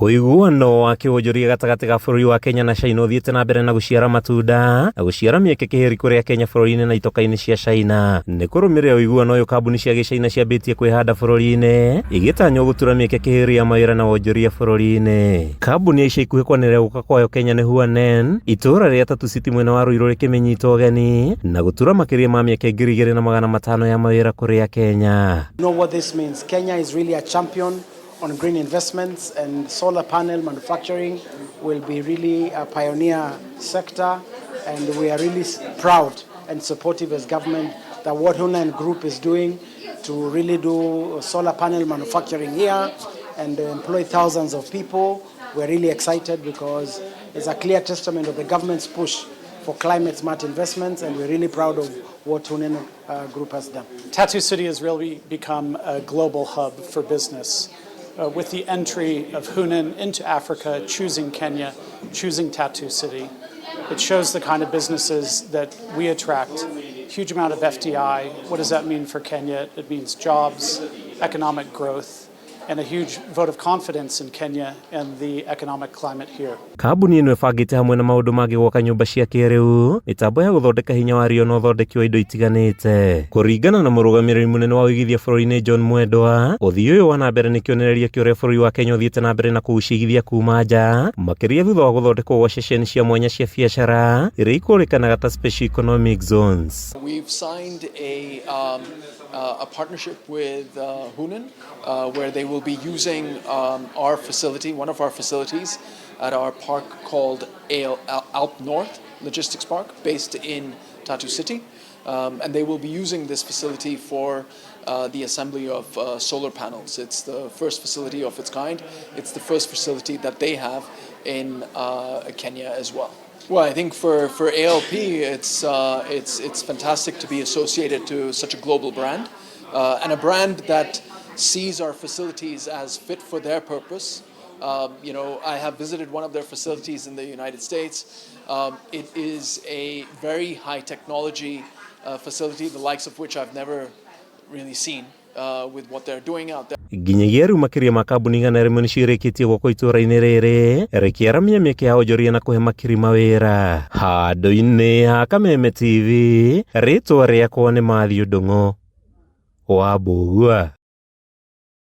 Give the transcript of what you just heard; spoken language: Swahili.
Uiguano wa kiwonjoria gatagati ga bũrũri wa Kenya na China uthiĩte na mbere na gũciara matunda na gũciara mĩeke kĩheri kũrĩa Kenya bũrũri-inĩ na itoka-inĩ cia China. Nĩ kũrũmĩrĩra uiguano ũyũ kambuni cia gĩcaina ciambĩtie kwĩhanda bũrũri-inĩ igĩtanywo gũtura mĩeke kĩheri ya mawĩra na wonjoria bũrũri-inĩ. Kambuni ya ica ikuhĩ kwanĩrĩra gũka kwayo Kenya nĩ Huanen, itũũra rĩa Tatu City mwena wa Ruiru rĩkĩmĩnyita ũgeni na gũtura makĩria ma mĩeke 2,500 ya mawĩra kũrĩa Kenya. You know what this means? Kenya is really a champion on green investments, and solar panel manufacturing will be really a pioneer sector, and we are really proud and supportive as government that what Huanen Group is doing to really do solar panel manufacturing here and employ thousands of people. We're really excited because it's a clear testament of the government's push for climate smart investments, and we're really proud of what Huanen Group has done. Tatu City has really become a global hub for business. With the entry of Huanen into Africa, choosing Kenya, choosing Tatu City, it shows the kind of businesses that we attract. Huge amount of FDI. What does that mean for Kenya? It means jobs, economic growth, and a huge vote of confidence in Kenya and the economic climate here. Kambuni ĩno ĩbangĩte hamwe na maũndũ mangĩ gwaka nyũmba cia kĩrĩu, mĩtambo ya gũthondeka hinya wa riũa na ũthondeki wa indo itiganĩte. Kũringana na mũrũgamĩrĩri mũnene wa ũigithia bũrũri-inĩ John Mwendwa, ũthii ũyũ wa na mbere nĩ kĩonereria kĩa ũrĩa bũrũri wa Kenya ũthiĩte na mbere na kũgucia igithia kuma nja, makĩria thutha wa gũthondekwo gwa ceceni cia mwanya cia biacara iria ikũrĩkanaga ta special economic zones. We've signed a partnership with Huanen, where they will be using our facility, one of our facilities, at our park called Alp North Logistics Park, based in Tatu City. And they will be using this facility for the assembly of solar panels. It's the first facility of its kind. It's the first facility that they have in Kenya as well. Well, I think for ALP, it's fantastic to be associated to such a global brand, and a brand that sees our facilities as fit for their purpose. You know, I have visited one of their facilities in the United States. It is a very high technology facility, the likes of which I've never really seen with what they're doing out there. Nginyagia rĩu makĩria ma kambuni 100 nĩciĩrĩkĩtie gwakwo itũũra-inĩ rĩrĩ rĩkĩaramia mĩeke ya wonjoria na kũhe makiri mawĩra. Handũ-inĩ ha Kameme TV, rĩtwa rĩakwa nĩ Matthew Ndung'u wa Mbugua.